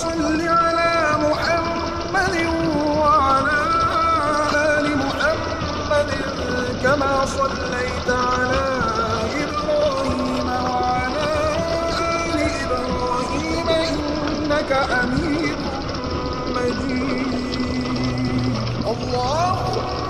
صل على محمد وعلى آل محمد كما صليت على إبراهيم وعلى آل إبراهيم إنك حميد مجيد. اللهم